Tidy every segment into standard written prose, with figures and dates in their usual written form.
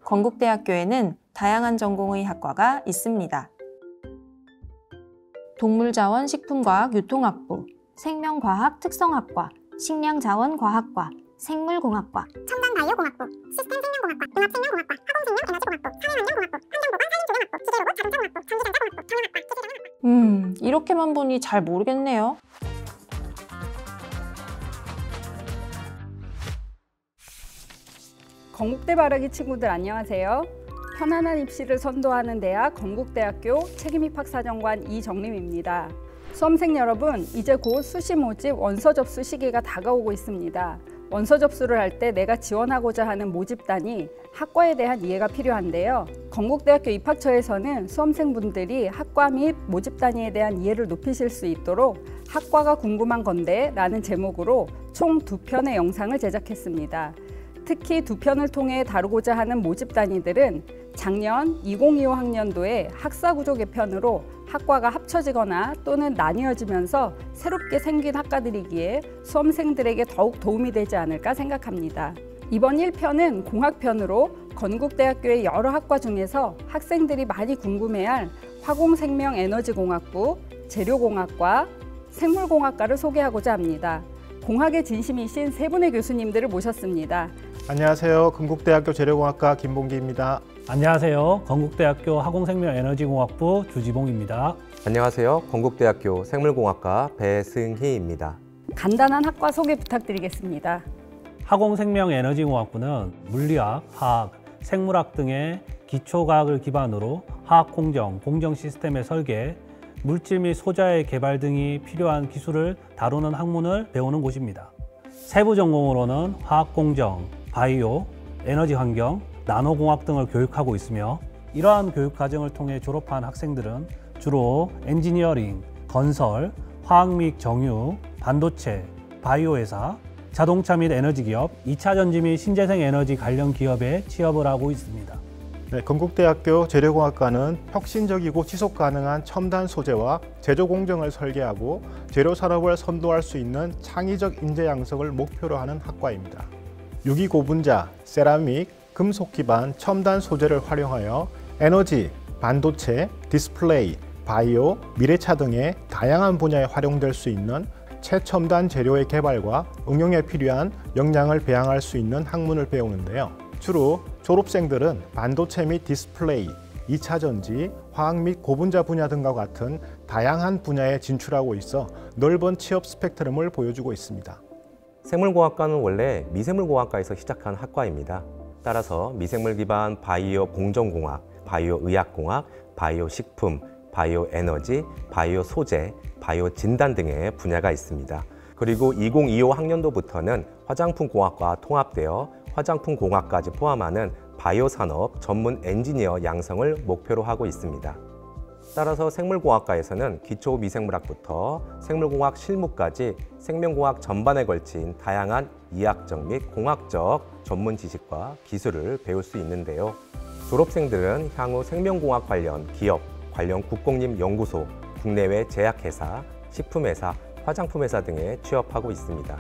건국대학교에는 다양한 전공의 학과가 있습니다. 동물자원 식품과학 유통학부, 생명과학 특성학과, 식량자원과학과, 생물공학과, 첨단바이오공학부, 시스템생명공학과, 융합생명공학과, 화공생명에너지공학부, 사회환경공학부, 환경보건 산림조경학부, 주재로봇 자동차공학부, 전기전자공학부, 경영학과, 제재공학과. 이렇게만 보니 잘 모르겠네요. 건국대 바라기 친구들 안녕하세요. 편안한 입시를 선도하는 대학 건국대학교 책임입학사정관 이정림입니다. 수험생 여러분, 이제 곧 수시 모집 원서 접수 시기가 다가오고 있습니다. 원서 접수를 할 때 내가 지원하고자 하는 모집단이 학과에 대한 이해가 필요한데요. 건국대학교 입학처에서는 수험생분들이 학과 및 모집 단위에 대한 이해를 높이실 수 있도록 학과가 궁금한 건데 라는 제목으로 총 2편의 영상을 제작했습니다. 특히 2편을 통해 다루고자 하는 모집 단위들은 작년 2025 학년도에 학사구조 개편으로 학과가 합쳐지거나 또는 나뉘어지면서 새롭게 생긴 학과들이기에 수험생들에게 더욱 도움이 되지 않을까 생각합니다. 이번 1편은 공학편으로 건국대학교의 여러 학과 중에서 학생들이 많이 궁금해할 화공생명에너지공학부, 재료공학과, 생물공학과를 소개하고자 합니다. 공학의 진심이신 세 분의 교수님들을 모셨습니다. 안녕하세요. 건국대학교 재료공학과 김봉기입니다. 안녕하세요. 건국대학교 화공생명에너지공학부 주지봉입니다. 안녕하세요. 건국대학교 생물공학과 배승희입니다. 간단한 학과 소개 부탁드리겠습니다. 화공생명에너지공학부는 물리학, 화학, 생물학 등의 기초과학을 기반으로 화학공정, 공정 시스템의 설계, 물질 및 소자의 개발 등이 필요한 기술을 다루는 학문을 배우는 곳입니다. 세부 전공으로는 화학공정, 바이오, 에너지환경, 나노공학 등을 교육하고 있으며 이러한 교육 과정을 통해 졸업한 학생들은 주로 엔지니어링, 건설, 화학 및 정유, 반도체, 바이오 회사, 자동차 및 에너지 기업, 2차 전지 및 신재생 에너지 관련 기업에 취업을 하고 있습니다. 네, 건국대학교 재료공학과는 혁신적이고 지속 가능한 첨단 소재와 제조 공정을 설계하고 재료 산업을 선도할 수 있는 창의적 인재 양성을 목표로 하는 학과입니다. 유기고분자, 세라믹, 금속 기반 첨단 소재를 활용하여 에너지, 반도체, 디스플레이, 바이오, 미래차 등의 다양한 분야에 활용될 수 있는 최첨단 재료의 개발과 응용에 필요한 역량을 배양할 수 있는 학문을 배우는데요. 주로 졸업생들은 반도체 및 디스플레이, 2차 전지, 화학 및 고분자 분야 등과 같은 다양한 분야에 진출하고 있어 넓은 취업 스펙트럼을 보여주고 있습니다. 생물공학과는 원래 미생물공학과에서 시작한 학과입니다. 따라서 미생물 기반 바이오 공정공학, 바이오 의학공학, 바이오 식품, 바이오 에너지, 바이오 소재, 바이오 진단 등의 분야가 있습니다. 그리고 2025 학년도부터는 화장품공학과 통합되어 화장품공학까지 포함하는 바이오 산업 전문 엔지니어 양성을 목표로 하고 있습니다. 따라서 생물공학과에서는 기초 미생물학부터 생물공학 실무까지 생명공학 전반에 걸친 다양한 이학적 및 공학적 전문 지식과 기술을 배울 수 있는데요. 졸업생들은 향후 생명공학 관련 기업, 관련 국공립연구소, 국내외 제약회사, 식품회사, 화장품회사 등에 취업하고 있습니다.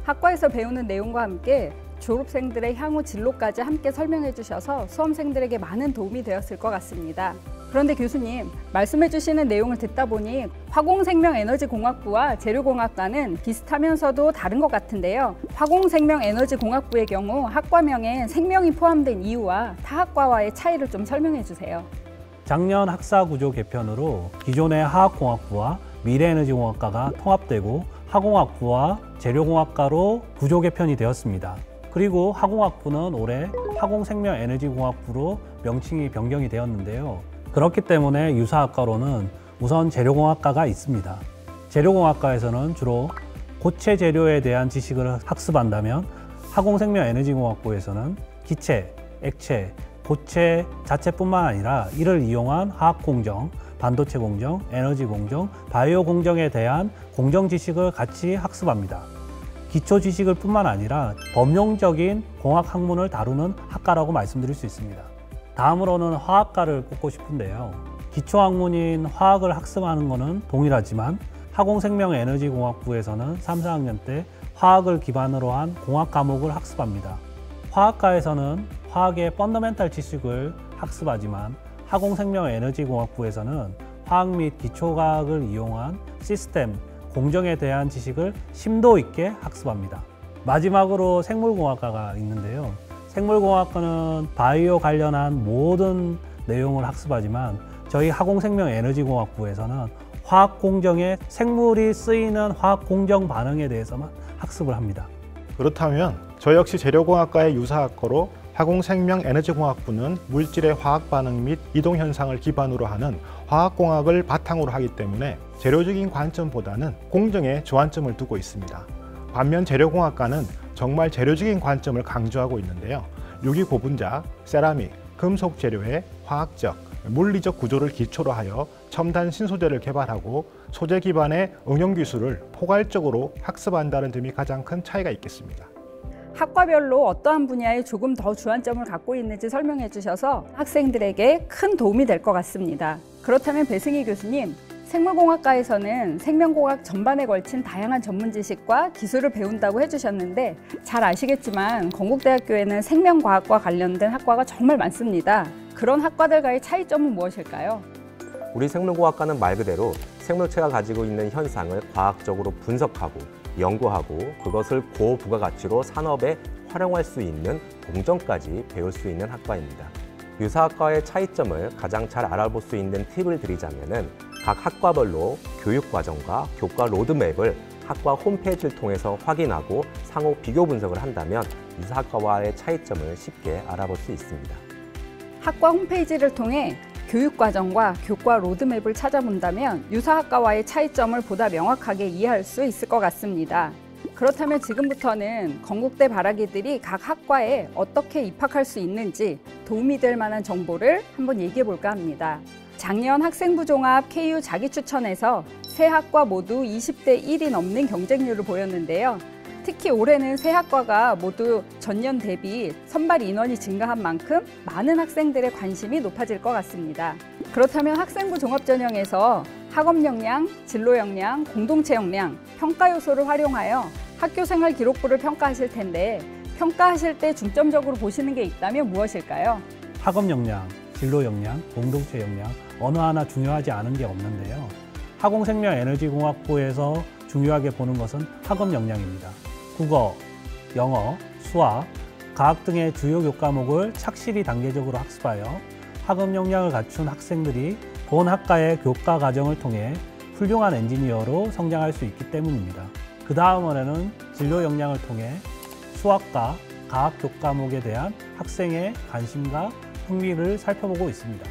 학과에서 배우는 내용과 함께 졸업생들의 향후 진로까지 함께 설명해 주셔서 수험생들에게 많은 도움이 되었을 것 같습니다. 그런데 교수님, 말씀해 주시는 내용을 듣다 보니 화공생명에너지공학부와 재료공학과는 비슷하면서도 다른 것 같은데요. 화공생명에너지공학부의 경우 학과명에 생명이 포함된 이유와 타 학과와의 차이를 좀 설명해 주세요. 작년 학사구조 개편으로 기존의 화학공학부와 미래에너지공학과가 통합되고 화공학부와 재료공학과로 구조 개편이 되었습니다. 그리고 화공학부는 올해 화공생명에너지공학부로 명칭이 변경이 되었는데요. 그렇기 때문에 유사학과로는 우선 재료공학과가 있습니다. 재료공학과에서는 주로 고체 재료에 대한 지식을 학습한다면 화공생명에너지공학부에서는 기체, 액체, 고체 자체뿐만 아니라 이를 이용한 화학공정, 반도체 공정, 에너지 공정, 바이오 공정에 대한 공정 지식을 같이 학습합니다. 기초 지식을 뿐만 아니라 범용적인 공학 학문을 다루는 학과라고 말씀드릴 수 있습니다. 다음으로는 화학과를 꼽고 싶은데요. 기초 학문인 화학을 학습하는 것은 동일하지만 화공생명에너지공학부에서는 3, 4학년 때 화학을 기반으로 한 공학 과목을 학습합니다. 화학과에서는 화학의 펀더멘탈 지식을 학습하지만 화공생명에너지공학부에서는 화학 및 기초과학을 이용한 시스템, 공정에 대한 지식을 심도 있게 학습합니다. 마지막으로 생물공학과가 있는데요. 생물공학과는 바이오 관련한 모든 내용을 학습하지만 저희 화공생명에너지공학부에서는 화학 공정에 생물이 쓰이는 화학 공정 반응에 대해서만 학습을 합니다. 그렇다면 저 역시 재료공학과의 유사학과로 화공생명에너지공학부는 물질의 화학 반응 및 이동 현상을 기반으로 하는 화학공학을 바탕으로 하기 때문에 재료적인 관점보다는 공정에 주안점을 두고 있습니다. 반면 재료공학과는 정말 재료적인 관점을 강조하고 있는데요. 유기고분자, 세라믹, 금속 재료의 화학적, 물리적 구조를 기초로 하여 첨단 신소재를 개발하고 소재 기반의 응용 기술을 포괄적으로 학습한다는 점이 가장 큰 차이가 있겠습니다. 학과별로 어떠한 분야에 조금 더 주안점을 갖고 있는지 설명해 주셔서 학생들에게 큰 도움이 될 것 같습니다. 그렇다면 배승희 교수님, 생물공학과에서는 생명공학 전반에 걸친 다양한 전문 지식과 기술을 배운다고 해주셨는데 잘 아시겠지만 건국대학교에는 생명과학과 관련된 학과가 정말 많습니다. 그런 학과들과의 차이점은 무엇일까요? 우리 생물공학과는 말 그대로 생물체가 가지고 있는 현상을 과학적으로 분석하고 연구하고 그것을 고부가가치로 산업에 활용할 수 있는 공정까지 배울 수 있는 학과입니다. 유사학과의 차이점을 가장 잘 알아볼 수 있는 팁을 드리자면은 각 학과별로 교육과정과 교과 로드맵을 학과 홈페이지를 통해서 확인하고 상호 비교 분석을 한다면 유사학과와의 차이점을 쉽게 알아볼 수 있습니다. 학과 홈페이지를 통해 교육과정과 교과 로드맵을 찾아본다면 유사학과와의 차이점을 보다 명확하게 이해할 수 있을 것 같습니다. 그렇다면 지금부터는 건국대 바라기들이 각 학과에 어떻게 입학할 수 있는지 도움이 될 만한 정보를 한번 얘기해 볼까 합니다. 작년 학생부 종합 KU 자기추천에서 세 학과 모두 20대 1이 넘는 경쟁률을 보였는데요. 특히 올해는 세 학과가 모두 전년 대비 선발 인원이 증가한 만큼 많은 학생들의 관심이 높아질 것 같습니다. 그렇다면 학생부 종합전형에서 학업 역량, 진로 역량, 공동체 역량, 평가 요소를 활용하여 학교생활 기록부를 평가하실 텐데 평가하실 때 중점적으로 보시는 게 있다면 무엇일까요? 학업 역량, 진로 역량, 공동체 역량 어느 하나 중요하지 않은 게 없는데요. 화공생명에너지공학부에서 중요하게 보는 것은 학업 역량입니다. 국어, 영어, 수학, 과학 등의 주요 교과목을 착실히 단계적으로 학습하여 학업 역량을 갖춘 학생들이 본 학과의 교과 과정을 통해 훌륭한 엔지니어로 성장할 수 있기 때문입니다. 그 다음으로는 진로 역량을 통해 수학과 과학 교과목에 대한 학생의 관심과 흥미를 살펴보고 있습니다.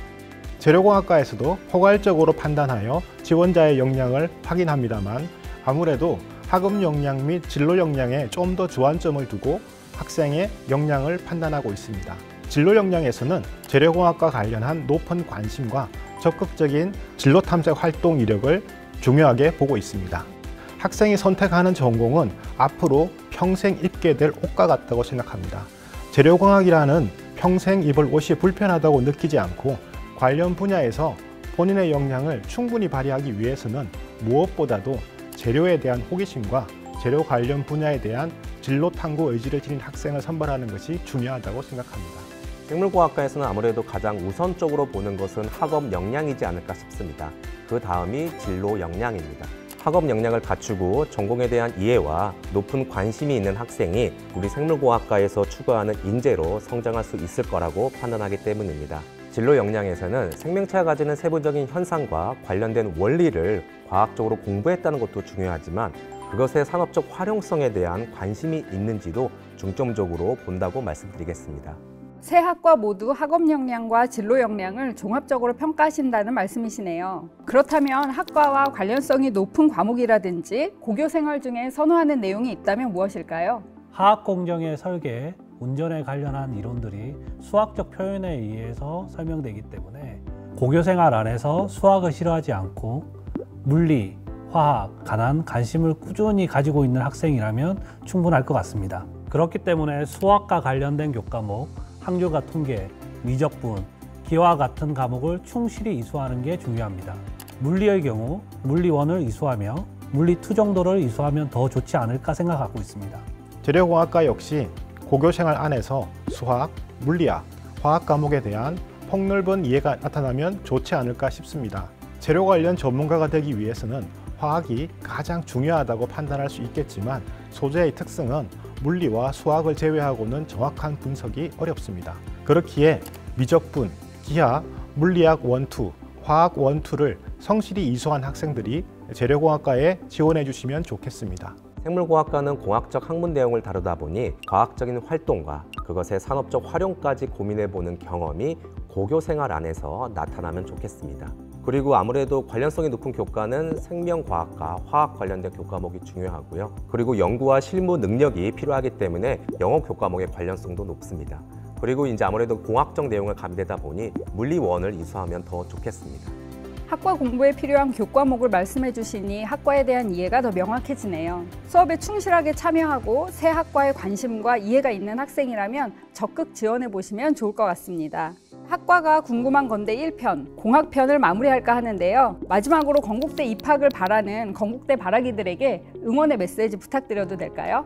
재료공학과에서도 포괄적으로 판단하여 지원자의 역량을 확인합니다만 아무래도 학업 역량 및 진로 역량에 좀 더 주안점을 두고 학생의 역량을 판단하고 있습니다. 진로 역량에서는 재료공학과 관련한 높은 관심과 적극적인 진로 탐색 활동 이력을 중요하게 보고 있습니다. 학생이 선택하는 전공은 앞으로 평생 입게 될 옷과 같다고 생각합니다. 재료공학이라는 평생 입을 옷이 불편하다고 느끼지 않고 관련 분야에서 본인의 역량을 충분히 발휘하기 위해서는 무엇보다도 재료에 대한 호기심과 재료 관련 분야에 대한 진로 탐구 의지를 지닌 학생을 선발하는 것이 중요하다고 생각합니다. 생물공학과에서는 아무래도 가장 우선적으로 보는 것은 학업 역량이지 않을까 싶습니다. 그 다음이 진로 역량입니다. 학업 역량을 갖추고 전공에 대한 이해와 높은 관심이 있는 학생이 우리 생물공학과에서 추구하는 인재로 성장할 수 있을 거라고 판단하기 때문입니다. 진로 역량에서는 생명체가 가지는 세부적인 현상과 관련된 원리를 과학적으로 공부했다는 것도 중요하지만 그것의 산업적 활용성에 대한 관심이 있는지도 중점적으로 본다고 말씀드리겠습니다. 세 학과 모두 학업 역량과 진로 역량을 종합적으로 평가하신다는 말씀이시네요. 그렇다면 학과와 관련성이 높은 과목이라든지 고교 생활 중에 선호하는 내용이 있다면 무엇일까요? 화학 공정의 설계, 운전에 관련한 이론들이 수학적 표현에 의해서 설명되기 때문에 고교 생활 안에서 수학을 싫어하지 않고 물리, 화학, 관한 관심을 꾸준히 가지고 있는 학생이라면 충분할 것 같습니다. 그렇기 때문에 수학과 관련된 교과목, 항조과 통계, 미적분, 기와 같은 과목을 충실히 이수하는 게 중요합니다. 물리의 경우 물리1을 이수하며 물리2 정도를 이수하면 더 좋지 않을까 생각하고 있습니다. 재료공학과 역시 고교 생활 안에서 수학, 물리학, 화학 과목에 대한 폭넓은 이해가 나타나면 좋지 않을까 싶습니다. 재료 관련 전문가가 되기 위해서는 화학이 가장 중요하다고 판단할 수 있겠지만 소재의 특성은 물리와 수학을 제외하고는 정확한 분석이 어렵습니다. 그렇기에 미적분, 기하, 물리학 1, 2, 화학 1, 2를 성실히 이수한 학생들이 재료공학과에 지원해 주시면 좋겠습니다. 생물공학과는 공학적 학문 내용을 다루다 보니 과학적인 활동과 그것의 산업적 활용까지 고민해보는 경험이 고교 생활 안에서 나타나면 좋겠습니다. 그리고 아무래도 관련성이 높은 교과는 생명과학과 화학 관련된 교과목이 중요하고요. 그리고 연구와 실무 능력이 필요하기 때문에 영어 교과목의 관련성도 높습니다. 그리고 이제 아무래도 공학적 내용을 가미되다 보니 물리 1을 이수하면 더 좋겠습니다. 학과 공부에 필요한 교과목을 말씀해 주시니 학과에 대한 이해가 더 명확해지네요. 수업에 충실하게 참여하고 새 학과에 관심과 이해가 있는 학생이라면 적극 지원해 보시면 좋을 것 같습니다. 학과가 궁금한 건데 1편, 공학편을 마무리할까 하는데요. 마지막으로 건국대 입학을 바라는 건국대 바라기들에게 응원의 메시지 부탁드려도 될까요?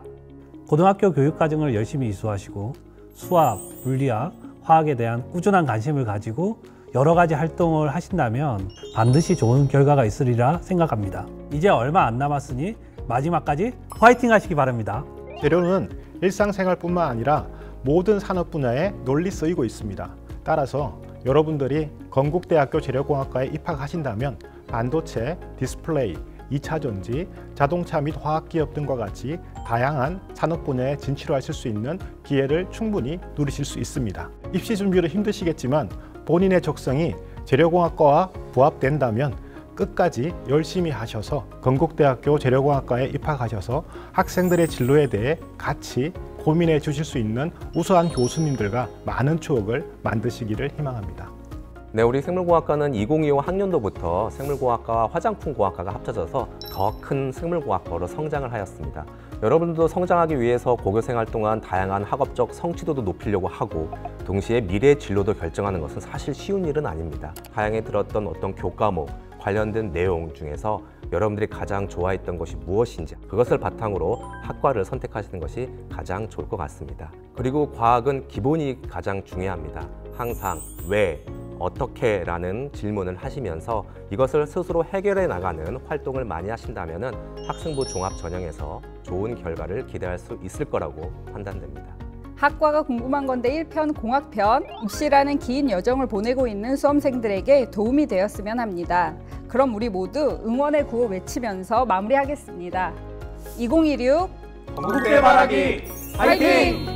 고등학교 교육과정을 열심히 이수하시고 수학, 물리학, 화학에 대한 꾸준한 관심을 가지고 여러 가지 활동을 하신다면 반드시 좋은 결과가 있으리라 생각합니다. 이제 얼마 안 남았으니 마지막까지 화이팅 하시기 바랍니다. 재료는 일상생활뿐만 아니라 모든 산업 분야에 널리 쓰이고 있습니다. 따라서 여러분들이 건국대학교 재료공학과에 입학하신다면 반도체, 디스플레이, 2차 전지, 자동차 및 화학기업 등과 같이 다양한 산업 분야에 진출하실 수 있는 기회를 충분히 누리실 수 있습니다. 입시 준비로 힘드시겠지만 본인의 적성이 재료공학과와 부합된다면 끝까지 열심히 하셔서 건국대학교 재료공학과에 입학하셔서 학생들의 진로에 대해 같이 고민해 주실 수 있는 우수한 교수님들과 많은 추억을 만드시기를 희망합니다. 네, 우리 생물공학과는 2025 학년도부터 생물공학과와 화장품공학과가 합쳐져서 더 큰 생물공학과로 성장을 하였습니다. 여러분들도 성장하기 위해서 고교생활 동안 다양한 학업적 성취도도 높이려고 하고 동시에 미래의 진로도 결정하는 것은 사실 쉬운 일은 아닙니다. 다양히 들었던 어떤 교과목, 관련된 내용 중에서 여러분들이 가장 좋아했던 것이 무엇인지 그것을 바탕으로 학과를 선택하시는 것이 가장 좋을 것 같습니다. 그리고 과학은 기본이 가장 중요합니다. 항상 왜, 어떻게 라는 질문을 하시면서 이것을 스스로 해결해 나가는 활동을 많이 하신다면 학생부 종합 전형에서 좋은 결과를 기대할 수 있을 거라고 판단됩니다. 학과가 궁금한 건데 1편 공학편, 입시라는 긴 여정을 보내고 있는 수험생들에게 도움이 되었으면 합니다. 그럼 우리 모두 응원의 구호 외치면서 마무리하겠습니다. 2016 건국대 바라기 화이팅!